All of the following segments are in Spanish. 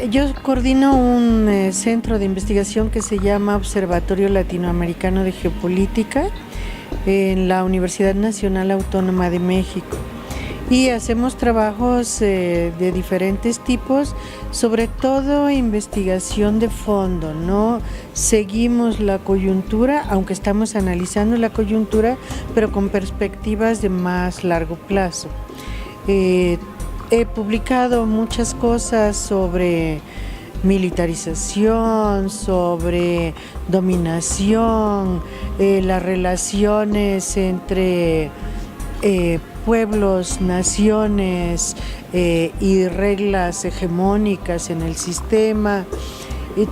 Yo coordino un centro de investigación que se llama Observatorio Latinoamericano de Geopolítica en la Universidad Nacional Autónoma de México. Y hacemos trabajos de diferentes tipos, sobre todo investigación de fondo. No seguimos la coyuntura, aunque estamos analizando la coyuntura, pero con perspectivas de más largo plazo. He publicado muchas cosas sobre militarización, sobre dominación, las relaciones entre pueblos, naciones y reglas hegemónicas en el sistema.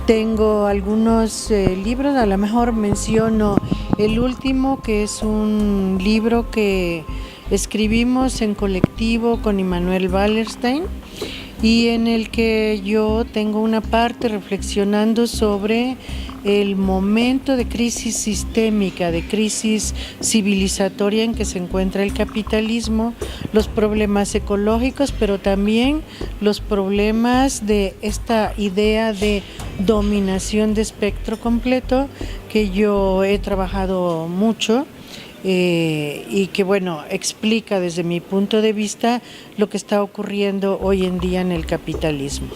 Tengo algunos libros, a lo mejor menciono el último, que es un libro que escribimos en colectivo con Immanuel Wallerstein, y en el que yo tengo una parte reflexionando sobre el momento de crisis sistémica, de crisis civilizatoria en que se encuentra el capitalismo, los problemas ecológicos, pero también los problemas de esta idea de dominación de espectro completo, que yo he trabajado mucho. Y que explica desde mi punto de vista lo que está ocurriendo hoy en día en el capitalismo.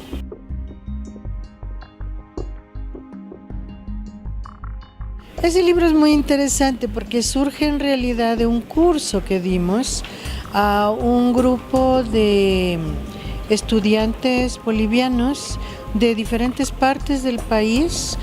Ese libro es muy interesante porque surge en realidad de un curso que dimos a un grupo de estudiantes bolivianos de diferentes partes del país.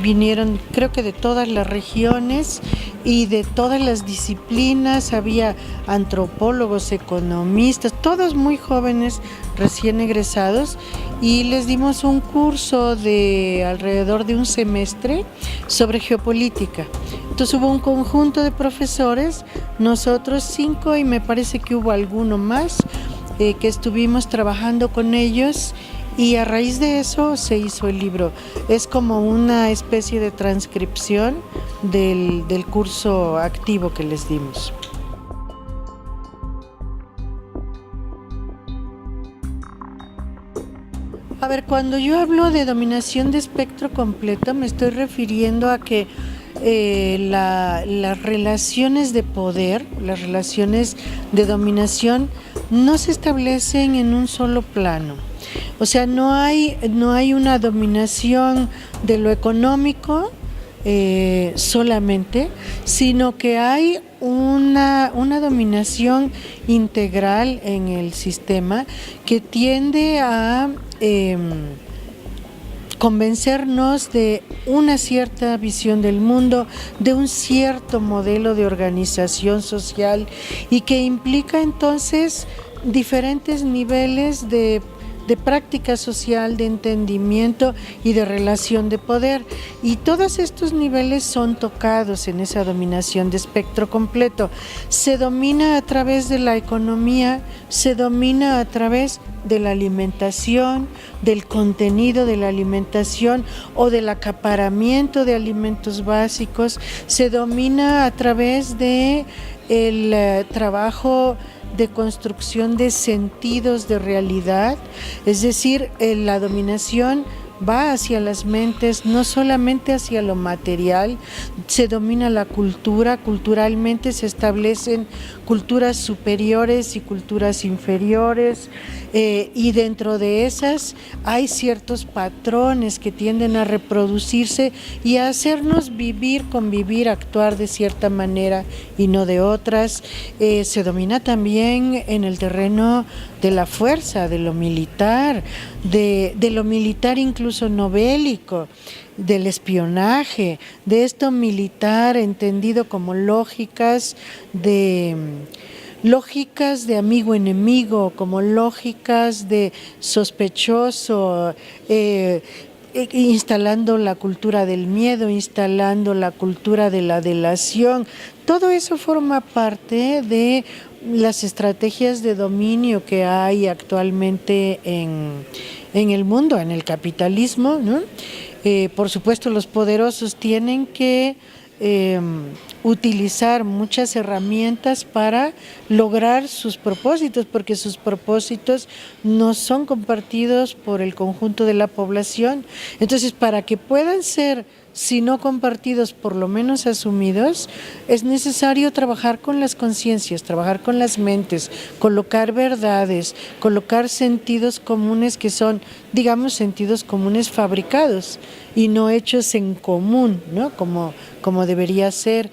Vinieron, creo que de todas las regiones y de todas las disciplinas. Había antropólogos, economistas, todos muy jóvenes, recién egresados, y les dimos un curso de alrededor de un semestre sobre geopolítica. Entonces hubo un conjunto de profesores, nosotros 5, y me parece que hubo alguno más que estuvimos trabajando con ellos. Y a raíz de eso se hizo el libro. Es como una especie de transcripción del curso activo que les dimos. A ver, cuando yo hablo de dominación de espectro completo, me estoy refiriendo a que las relaciones de poder, las relaciones de dominación, no se establecen en un solo plano. O sea, no hay una dominación de lo económico solamente, sino que hay una dominación integral en el sistema que tiende a convencernos de una cierta visión del mundo, de un cierto modelo de organización social, y que implica entonces diferentes niveles de práctica social, de entendimiento y de relación de poder. Y todos estos niveles son tocados en esa dominación de espectro completo. Se domina a través de la economía, se domina a través de la alimentación, del contenido de la alimentación o del acaparamiento de alimentos básicos, se domina a través de el trabajo de construcción de sentidos de realidad, es decir, la dominación va hacia las mentes, no solamente hacia lo material. Se domina la cultura, culturalmente se establecen culturas superiores y culturas inferiores, y dentro de esas hay ciertos patrones que tienden a reproducirse y a hacernos vivir, convivir, actuar de cierta manera y no de otras. Se domina también en el terreno de la fuerza, de lo militar, de lo militar incluso no bélico, del espionaje, de esto militar entendido como lógicas de amigo-enemigo, como lógicas de sospechoso, instalando la cultura del miedo, instalando la cultura de la delación. Todo eso forma parte de las estrategias de dominio que hay actualmente en el mundo, en el capitalismo, ¿no? Por supuesto, los poderosos tienen que utilizar muchas herramientas para lograr sus propósitos, porque sus propósitos no son compartidos por el conjunto de la población. Entonces, para que puedan ser, si no compartidos, por lo menos asumidos, es necesario trabajar con las conciencias, trabajar con las mentes, colocar verdades, colocar sentidos comunes que son, digamos, sentidos comunes fabricados y no hechos en común, ¿no? Como debería ser.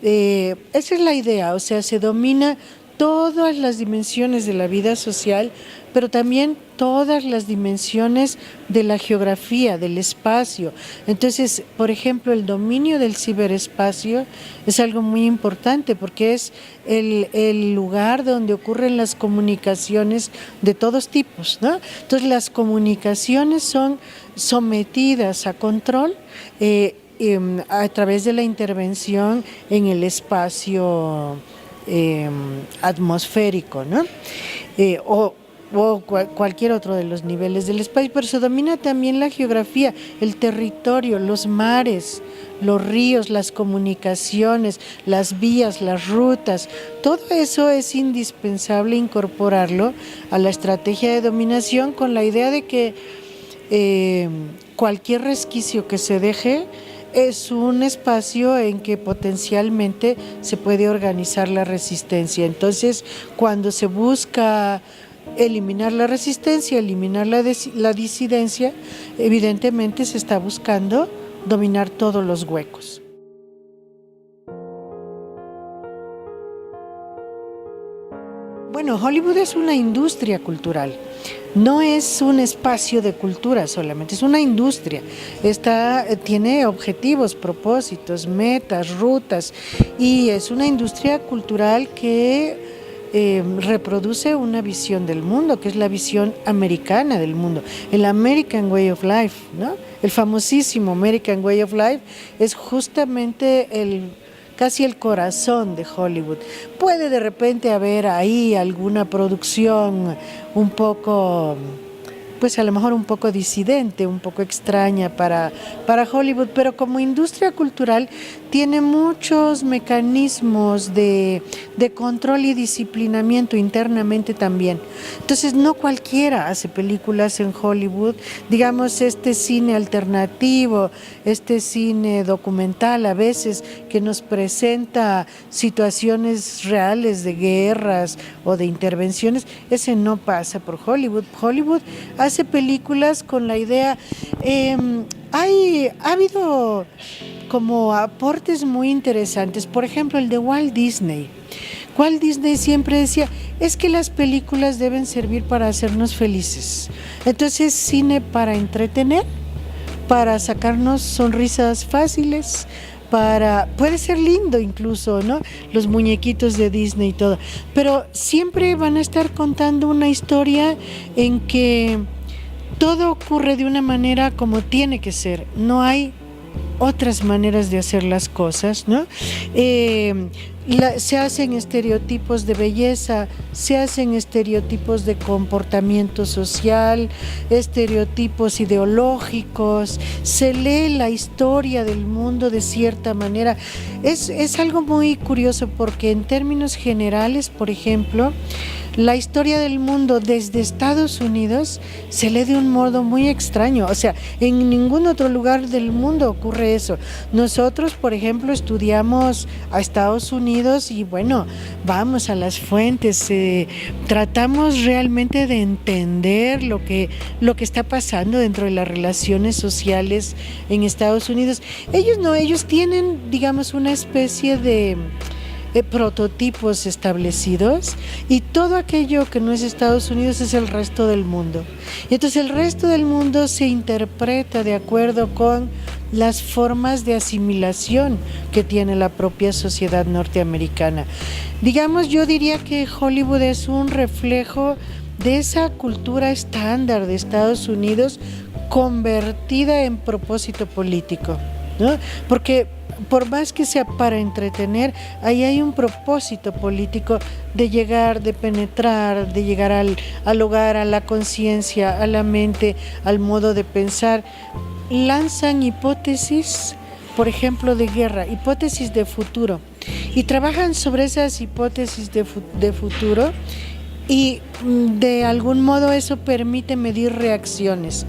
Esa es la idea, o sea, se domina todas las dimensiones de la vida social, pero también todas las dimensiones de la geografía, del espacio. Entonces, por ejemplo, el dominio del ciberespacio es algo muy importante porque es el lugar donde ocurren las comunicaciones de todos tipos, ¿no? Entonces, las comunicaciones son sometidas a control a través de la intervención en el espacio atmosférico, ¿no? O cualquier otro de los niveles del espacio, pero se domina también la geografía, el territorio, los mares, los ríos, las comunicaciones, las vías, las rutas. Todo eso es indispensable incorporarlo a la estrategia de dominación con la idea de que cualquier resquicio que se deje es un espacio en que potencialmente se puede organizar la resistencia. Entonces, cuando se busca eliminar la resistencia, eliminar la disidencia, evidentemente se está buscando dominar todos los huecos. Bueno, Hollywood es una industria cultural, no es un espacio de cultura solamente, es una industria. Tiene objetivos, propósitos, metas, rutas, y es una industria cultural que reproduce una visión del mundo, que es la visión americana del mundo, el American Way of Life, ¿no? El famosísimo American Way of Life es justamente casi el corazón de Hollywood. Puede de repente haber ahí alguna producción un poco, pues a lo mejor un poco disidente, un poco extraña para Hollywood, pero como industria cultural tiene muchos mecanismos de control y disciplinamiento internamente también. Entonces no cualquiera hace películas en Hollywood, digamos este cine alternativo, este cine documental a veces que nos presenta situaciones reales de guerras o de intervenciones, ese no pasa por Hollywood. Hollywood hace películas con la idea, ha habido como aportes muy interesantes, por ejemplo el de Walt Disney. Walt Disney siempre decía, es que las películas deben servir para hacernos felices. Entonces, cine para entretener, para sacarnos sonrisas fáciles, puede ser lindo incluso, ¿no? Los muñequitos de Disney y todo, pero siempre van a estar contando una historia en que todo ocurre de una manera como tiene que ser, no hay otras maneras de hacer las cosas, ¿no? Se hacen estereotipos de belleza, se hacen estereotipos de comportamiento social, estereotipos ideológicos, se lee la historia del mundo de cierta manera. Es algo muy curioso porque en términos generales, por ejemplo, la historia del mundo desde Estados Unidos se lee de un modo muy extraño, o sea, en ningún otro lugar del mundo ocurre eso. Nosotros, por ejemplo, estudiamos a Estados Unidos y bueno, vamos a las fuentes, tratamos realmente de entender lo que está pasando dentro de las relaciones sociales en Estados Unidos. Ellos no, ellos tienen, digamos, una especie de prototipos establecidos y todo aquello que no es Estados Unidos es el resto del mundo. Y entonces el resto del mundo se interpreta de acuerdo con las formas de asimilación que tiene la propia sociedad norteamericana. Digamos, yo diría que Hollywood es un reflejo de esa cultura estándar de Estados Unidos convertida en propósito político, ¿no? Porque por más que sea para entretener, ahí hay un propósito político de llegar, de penetrar, de llegar al hogar, a la conciencia, a la mente, al modo de pensar. Lanzan hipótesis por ejemplo, de guerra, hipótesis de futuro, y trabajan sobre esas hipótesis de futuro y de algún modo eso permite medir reacciones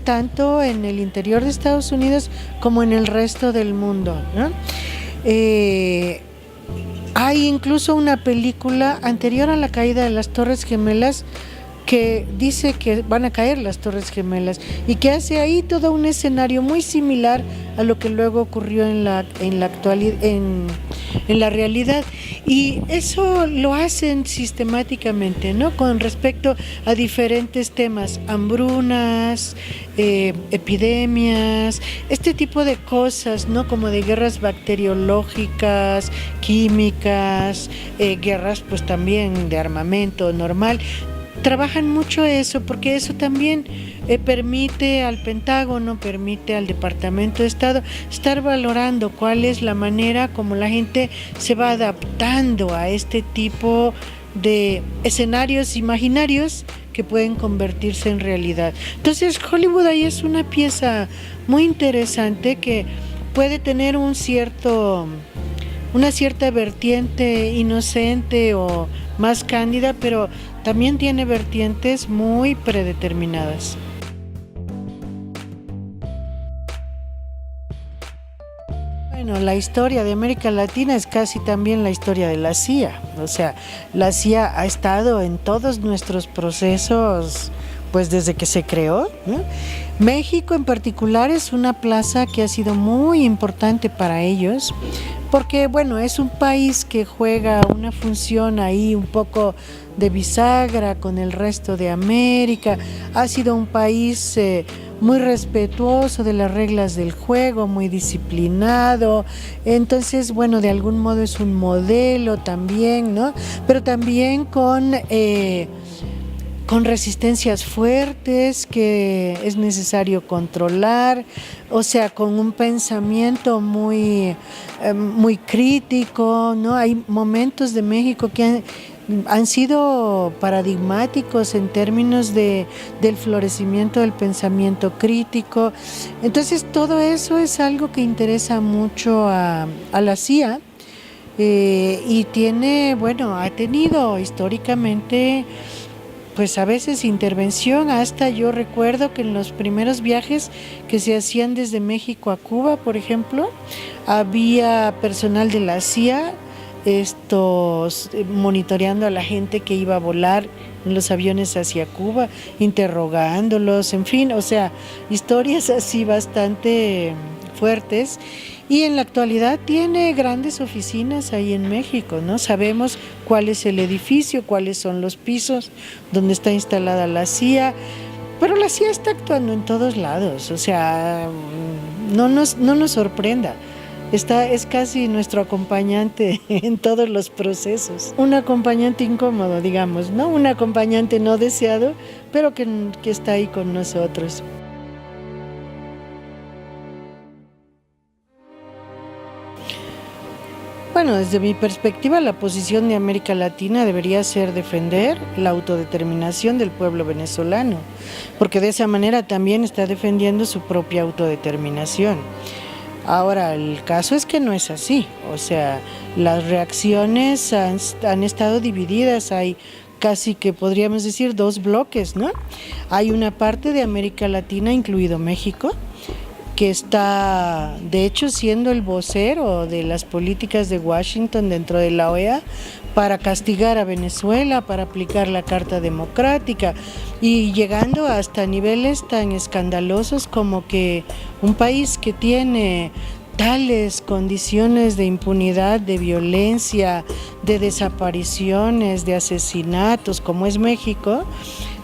tanto en el interior de Estados Unidos como en el resto del mundo, ¿no? Hay incluso una película anterior a la caída de las Torres Gemelas que dice que van a caer las Torres Gemelas y que hace ahí todo un escenario muy similar a lo que luego ocurrió en la actualidad, en la realidad, y eso lo hacen sistemáticamente, ¿no? Con respecto a diferentes temas, hambrunas, epidemias, este tipo de cosas, ¿no? Como de guerras bacteriológicas, químicas, guerras pues también de armamento normal. Trabajan mucho eso porque eso también permite al Pentágono, permite al Departamento de Estado estar valorando cuál es la manera como la gente se va adaptando a este tipo de escenarios imaginarios que pueden convertirse en realidad. Entonces Hollywood ahí es una pieza muy interesante que puede tener una cierta vertiente inocente o más cándida, pero también tiene vertientes muy predeterminadas. Bueno, la historia de América Latina es casi también la historia de la CIA. O sea, la CIA ha estado en todos nuestros procesos, pues desde que se creó, ¿no? México en particular es una plaza que ha sido muy importante para ellos, porque bueno, es un país que juega una función ahí un poco de bisagra con el resto de América. Ha sido un país muy respetuoso de las reglas del juego, muy disciplinado. Entonces, bueno, de algún modo es un modelo también, ¿no? Pero también con resistencias fuertes que es necesario controlar, o sea, con un pensamiento muy crítico, ¿no? Hay momentos de México que han sido paradigmáticos en términos del florecimiento del pensamiento crítico. Entonces, todo eso es algo que interesa mucho a la CIA, y ha tenido históricamente pues a veces intervención. Hasta yo recuerdo que en los primeros viajes que se hacían desde México a Cuba, por ejemplo, había personal de la CIA monitoreando a la gente que iba a volar en los aviones hacia Cuba, interrogándolos, en fin, o sea, historias así bastante fuertes. Y en la actualidad tiene grandes oficinas ahí en México, ¿no? Sabemos cuál es el edificio, cuáles son los pisos donde está instalada la CIA, pero la CIA está actuando en todos lados, o sea, no nos sorprenda. Es casi nuestro acompañante en todos los procesos. Un acompañante incómodo, digamos, ¿no? Un acompañante no deseado, pero que está ahí con nosotros. Bueno, desde mi perspectiva, la posición de América Latina debería ser defender la autodeterminación del pueblo venezolano, porque de esa manera también está defendiendo su propia autodeterminación. Ahora, el caso es que no es así, o sea, las reacciones han estado divididas, hay casi que podríamos decir dos bloques, ¿no? Hay una parte de América Latina, incluido México, que está de hecho siendo el vocero de las políticas de Washington dentro de la OEA para castigar a Venezuela, para aplicar la Carta Democrática y llegando hasta niveles tan escandalosos como que un país que tiene tales condiciones de impunidad, de violencia, de desapariciones, de asesinatos como es México,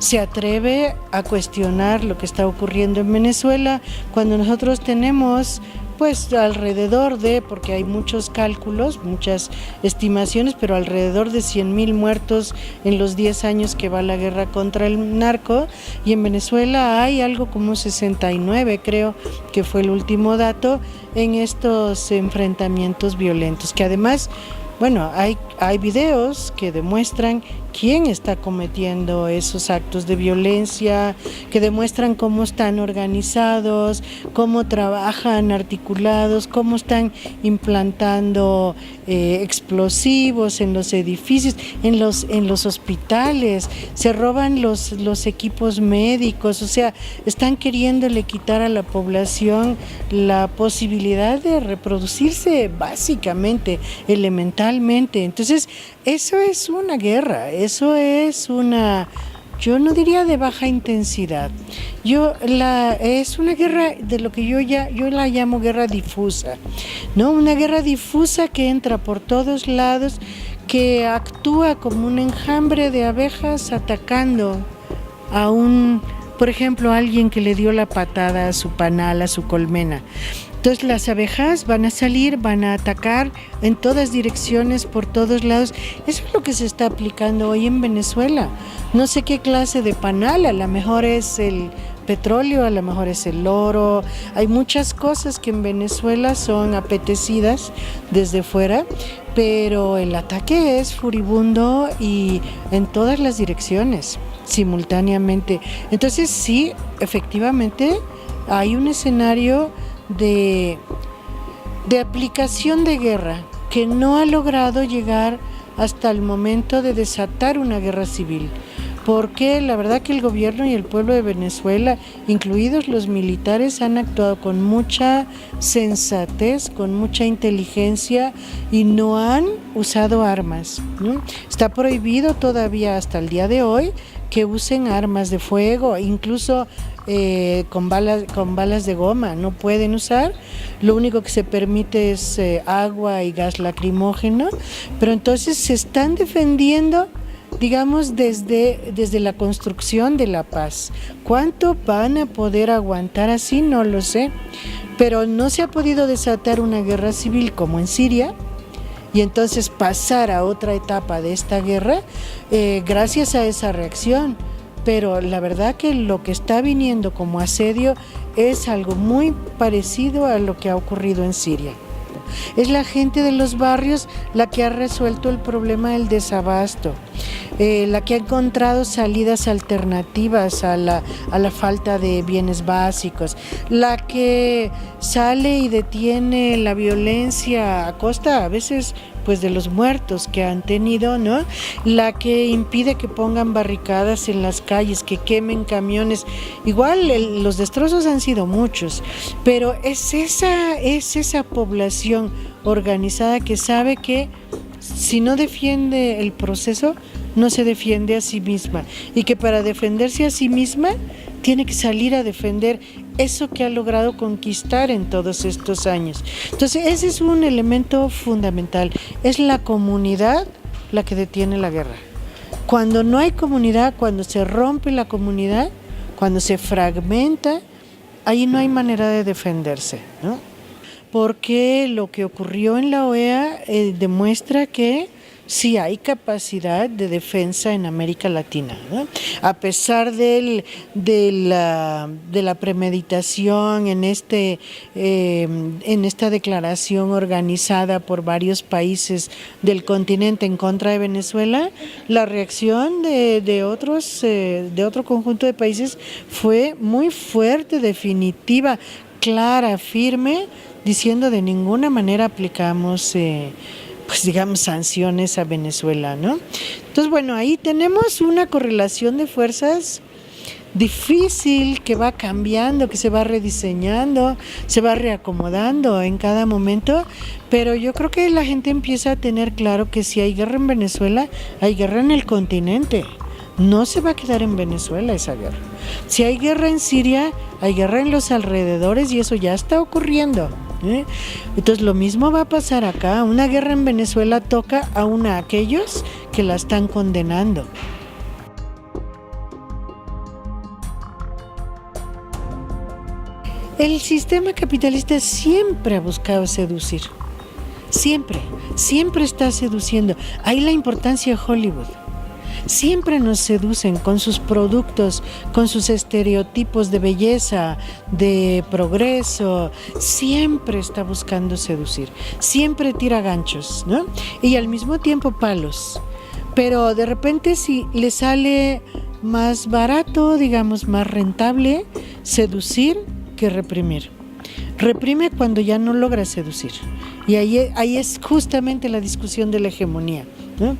se atreve a cuestionar lo que está ocurriendo en Venezuela cuando nosotros tenemos pues alrededor de, porque hay muchos cálculos, muchas estimaciones, pero alrededor de 100,000 muertos en los 10 años que va la guerra contra el narco, y en Venezuela hay algo como 69, creo que fue el último dato, en estos enfrentamientos violentos, que además, bueno, hay videos que demuestran quién está cometiendo esos actos de violencia, que demuestran cómo están organizados, cómo trabajan articulados, cómo están implantando explosivos en los edificios, en los hospitales, se roban los equipos médicos, o sea, están queriéndole quitar a la población la posibilidad de reproducirse básicamente, elementalmente. Entonces, eso es una guerra, eso es una, yo no diría de baja intensidad, es una guerra de lo que yo la llamo guerra difusa, ¿no? Una guerra difusa que entra por todos lados, que actúa como un enjambre de abejas atacando a por ejemplo, a alguien que le dio la patada a su panal, a su colmena. Entonces las abejas van a salir, van a atacar en todas direcciones, por todos lados. Eso es lo que se está aplicando hoy en Venezuela. No sé qué clase de panal, a lo mejor es el petróleo, a lo mejor es el oro. Hay muchas cosas que en Venezuela son apetecidas desde fuera, pero el ataque es furibundo y en todas las direcciones, simultáneamente. Entonces sí, efectivamente, hay un escenario de aplicación de guerra que no ha logrado llegar hasta el momento de desatar una guerra civil, porque la verdad que el gobierno y el pueblo de Venezuela, incluidos los militares, han actuado con mucha sensatez, con mucha inteligencia y no han usado armas, ¿no? Está prohibido todavía hasta el día de hoy que usen armas de fuego, incluso con balas de goma, no pueden usar. Lo único que se permite es agua y gas lacrimógeno, pero entonces se están defendiendo, digamos, desde la construcción de la paz. ¿Cuánto van a poder aguantar así? No lo sé, pero no se ha podido desatar una guerra civil como en Siria, y entonces pasar a otra etapa de esta guerra gracias a esa reacción. Pero la verdad que lo que está viniendo como asedio es algo muy parecido a lo que ha ocurrido en Siria. Es la gente de los barrios la que ha resuelto el problema del desabasto, la que ha encontrado salidas alternativas a la falta de bienes básicos, la que sale y detiene la violencia a costa a veces pues de los muertos que han tenido, ¿no? La que impide que pongan barricadas en las calles, que quemen camiones. Igual los destrozos han sido muchos, pero es esa población organizada que sabe que si no defiende el proceso, no se defiende a sí misma, y que para defenderse a sí misma tiene que salir a defender eso que ha logrado conquistar en todos estos años. Entonces ese es un elemento fundamental, es la comunidad la que detiene la guerra. Cuando no hay comunidad, cuando se rompe la comunidad, cuando se fragmenta, ahí no hay manera de defenderse, ¿no? Porque lo que ocurrió en la OEA demuestra que sí hay capacidad de defensa en América Latina, ¿no? A pesar de la premeditación en esta declaración organizada por varios países del continente en contra de Venezuela, la reacción de otro conjunto de países fue muy fuerte, definitiva, clara, firme, diciendo de ninguna manera aplicamos pues digamos sanciones a Venezuela, ¿no? Entonces, bueno, ahí tenemos una correlación de fuerzas difícil que va cambiando, que se va rediseñando, se va reacomodando en cada momento, pero yo creo que la gente empieza a tener claro que si hay guerra en Venezuela, hay guerra en el continente. No se va a quedar en Venezuela esa guerra. Si hay guerra en Siria, hay guerra en los alrededores y eso ya está ocurriendo. Entonces lo mismo va a pasar acá. Una guerra en Venezuela toca aún a aquellos que la están condenando. El sistema capitalista siempre ha buscado seducir. Siempre está seduciendo. Ahí la importancia de Hollywood. Siempre nos seducen con sus productos, con sus estereotipos de belleza, de progreso. Siempre está buscando seducir, siempre tira ganchos, ¿no? Y al mismo tiempo palos. pero de repente si le sale más barato, digamos, más rentable seducir que reprimir. Reprime cuando ya no logra seducir. Y ahí es justamente la discusión de la hegemonía, ¿no?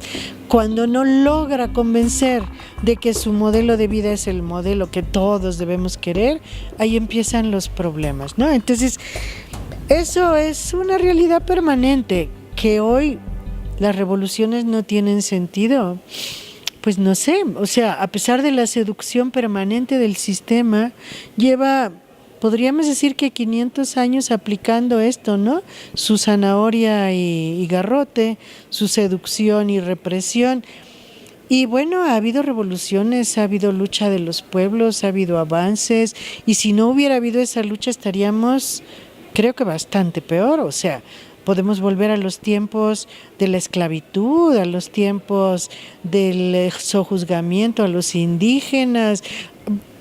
Cuando no logra convencer de que su modelo de vida es el modelo que todos debemos querer, ahí empiezan los problemas, ¿no? Entonces, eso es una realidad permanente, que hoy las revoluciones no tienen sentido. Pues no sé, o sea, a pesar de la seducción permanente del sistema, podríamos decir que 500 años aplicando esto, ¿no? Su zanahoria y garrote, su seducción y represión. Y bueno, ha habido revoluciones, ha habido lucha de los pueblos, ha habido avances, y si no hubiera habido esa lucha estaríamos, creo que bastante peor, o sea, podemos volver a los tiempos de la esclavitud, a los tiempos del sojuzgamiento a los indígenas,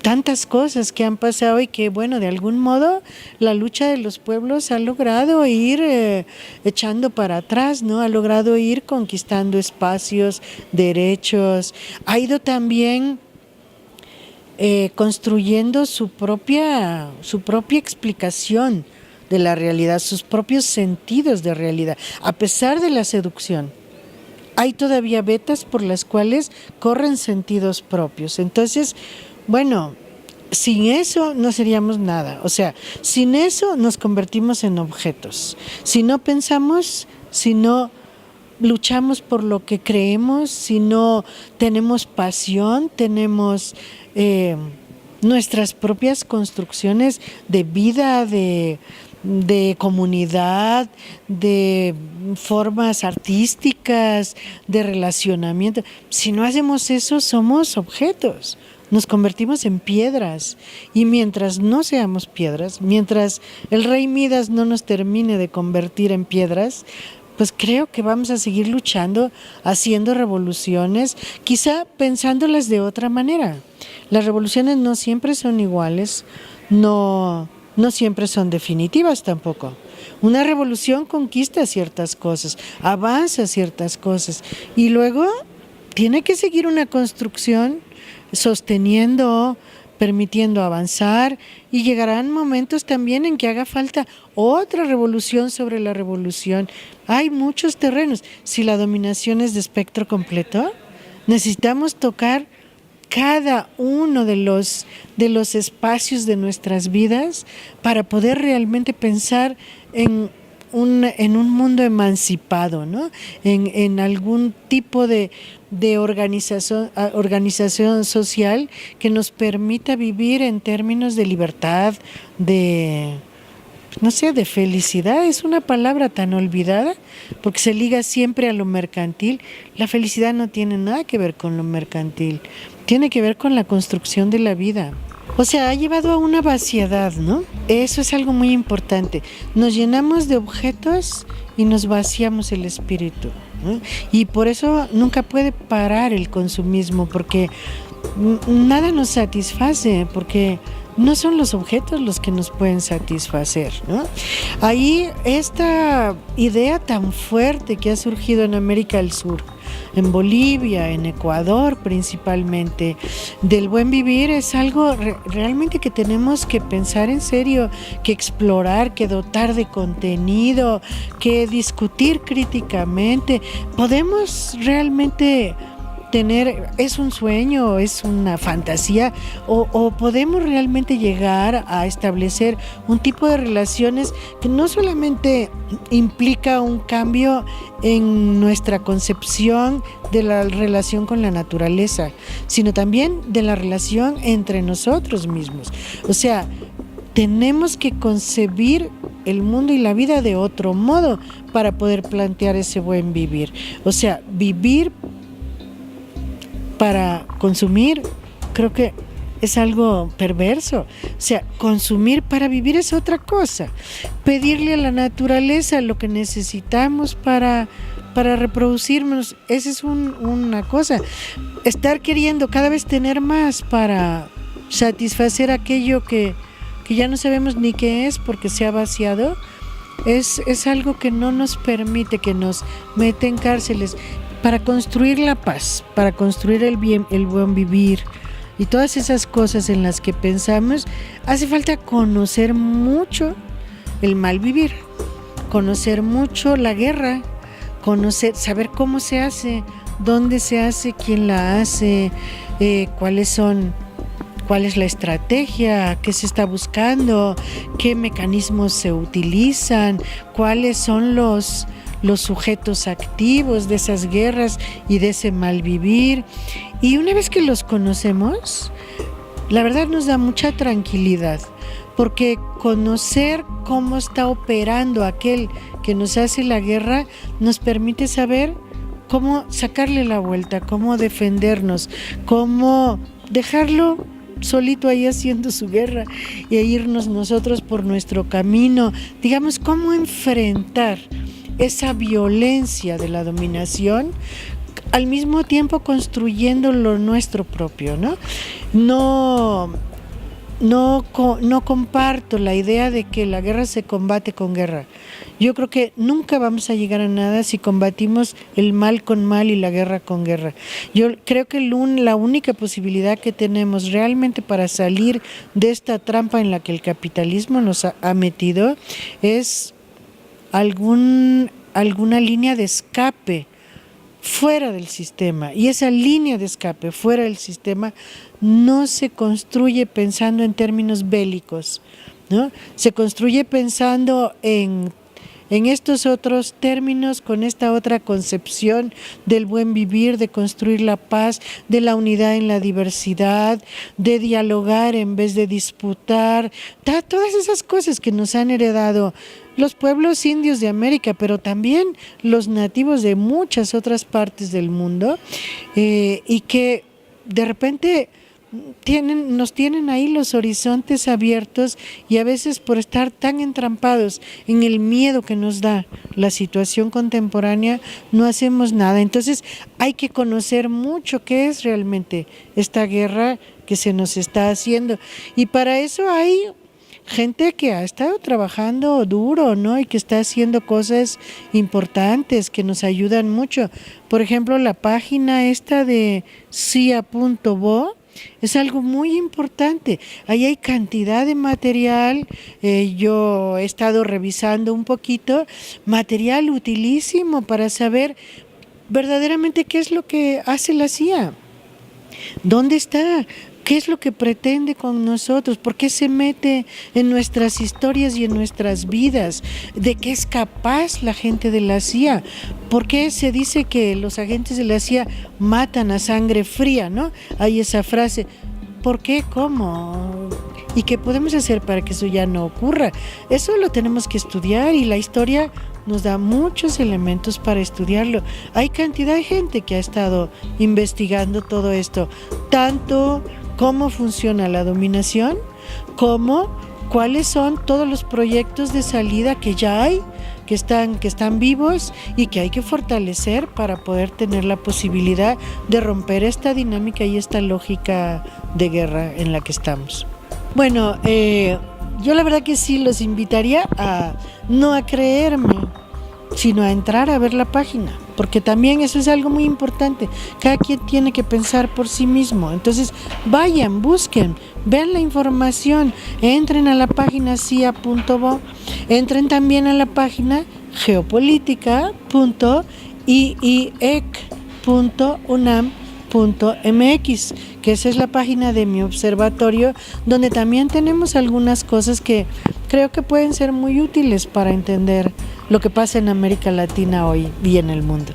tantas cosas que han pasado y que, bueno, de algún modo la lucha de los pueblos ha logrado ir echando para atrás, ¿no? Ha logrado ir conquistando espacios, derechos, ha ido también construyendo su propia explicación de la realidad, sus propios sentidos de realidad, a pesar de la seducción. Hay todavía vetas por las cuales corren sentidos propios. Entonces, bueno, sin eso no seríamos nada. O sea, sin eso nos convertimos en objetos. Si no pensamos, si no luchamos por lo que creemos, si no tenemos pasión, tenemos nuestras propias construcciones de vida, de comunidad, de formas artísticas, de relacionamiento. Si no hacemos eso, somos objetos, nos convertimos en piedras. Y mientras no seamos piedras, mientras el rey Midas no nos termine de convertir en piedras, pues creo que vamos a seguir luchando, haciendo revoluciones, quizá pensándolas de otra manera. Las revoluciones no siempre son iguales, no siempre son definitivas tampoco. Una revolución conquista ciertas cosas, avanza ciertas cosas y luego tiene que seguir una construcción sosteniendo, permitiendo avanzar, y llegarán momentos también en que haga falta otra revolución sobre la revolución. Hay muchos terrenos. Si la dominación es de espectro completo, necesitamos tocar cada uno de los espacios de nuestras vidas para poder realmente pensar en un mundo emancipado, ¿no? En algún tipo de organización social que nos permita vivir en términos de libertad, de felicidad. Es una palabra tan olvidada porque se liga siempre a lo mercantil. La felicidad no tiene nada que ver con lo mercantil, tiene que ver con la construcción de la vida. O sea, ha llevado a una vaciedad, ¿no? Eso es algo muy importante. Nos llenamos de objetos y nos vaciamos el espíritu, ¿no? Y por eso nunca puede parar el consumismo, porque nada nos satisface, porque no son los objetos los que nos pueden satisfacer, ¿no? Ahí esta idea tan fuerte que ha surgido en América del Sur, en Bolivia, en Ecuador principalmente, del buen vivir, es algo realmente que tenemos que pensar en serio, que explorar, que dotar de contenido, que discutir críticamente. Podemos realmente es un sueño, es una fantasía, o podemos realmente llegar a establecer un tipo de relaciones que no solamente implica un cambio en nuestra concepción de la relación con la naturaleza, sino también de la relación entre nosotros mismos. O sea, tenemos que concebir el mundo y la vida de otro modo para poder plantear ese buen vivir. O sea, vivir para consumir, creo que es algo perverso. O sea, consumir para vivir es otra cosa. Pedirle a la naturaleza lo que necesitamos para reproducirnos, esa es una cosa. Estar queriendo cada vez tener más para satisfacer aquello que ya no sabemos ni qué es porque se ha vaciado, es algo que no nos permite, que nos mete en cárceles. para construir la paz, para construir el bien, el buen vivir y todas esas cosas en las que pensamos, hace falta conocer mucho el mal vivir, conocer mucho la guerra, saber cómo se hace, dónde se hace, quién la hace, cuál es la estrategia, qué se está buscando, qué mecanismos se utilizan, cuáles son los sujetos activos de esas guerras y de ese mal vivir. Y una vez que los conocemos, la verdad nos da mucha tranquilidad, porque conocer cómo está operando aquel que nos hace la guerra nos permite saber cómo sacarle la vuelta, cómo defendernos, cómo dejarlo solito ahí haciendo su guerra y irnos nosotros por nuestro camino. Digamos, cómo enfrentar esa violencia de la dominación, al mismo tiempo construyendo lo nuestro propio, ¿no? No comparto la idea de que la guerra se combate con guerra. Yo creo que nunca vamos a llegar a nada si combatimos el mal con mal y la guerra con guerra. Yo creo que la única posibilidad que tenemos realmente para salir de esta trampa en la que el capitalismo nos ha metido es alguna línea de escape fuera del sistema, y esa línea de escape fuera del sistema no se construye pensando en términos bélicos, ¿no? Se construye pensando en estos otros términos, con esta otra concepción del buen vivir, de construir la paz, de la unidad en la diversidad, de dialogar en vez de disputar, todas esas cosas que nos han heredado los pueblos indios de América, pero también los nativos de muchas otras partes del mundo, y que de repente nos tienen ahí los horizontes abiertos, y a veces por estar tan entrampados en el miedo que nos da la situación contemporánea no hacemos nada. Entonces hay que conocer mucho qué es realmente esta guerra que se nos está haciendo, y para eso hay gente que ha estado trabajando duro, ¿no? Y que está haciendo cosas importantes que nos ayudan mucho. Por ejemplo, la página esta de cia.bo es algo muy importante. Ahí hay cantidad de material. Yo he estado revisando un poquito, material utilísimo para saber verdaderamente qué es lo que hace la CIA. ¿Dónde está? ¿Qué es lo que pretende con nosotros? ¿Por qué se mete en nuestras historias y en nuestras vidas? ¿De qué es capaz la gente de la CIA? ¿Por qué se dice que los agentes de la CIA matan a sangre fría, ¿no? Hay esa frase. ¿Por qué? ¿Cómo? ¿Y qué podemos hacer para que eso ya no ocurra? Eso lo tenemos que estudiar, y la historia nos da muchos elementos para estudiarlo. Hay cantidad de gente que ha estado investigando todo esto, tanto cómo funciona la dominación, como cuáles son todos los proyectos de salida que ya hay, que están vivos y que hay que fortalecer para poder tener la posibilidad de romper esta dinámica y esta lógica de guerra en la que estamos. Bueno, yo la verdad que sí los invitaría no a creerme, sino a entrar a ver la página, porque también eso es algo muy importante. Cada quien tiene que pensar por sí mismo. Entonces vayan, busquen, vean la información, entren a la página cia.bo, entren también a la página geopolítica.iec.unam.mx, que esa es la página de mi observatorio, donde también tenemos algunas cosas que creo que pueden ser muy útiles para entender lo que pasa en América Latina hoy y en el mundo.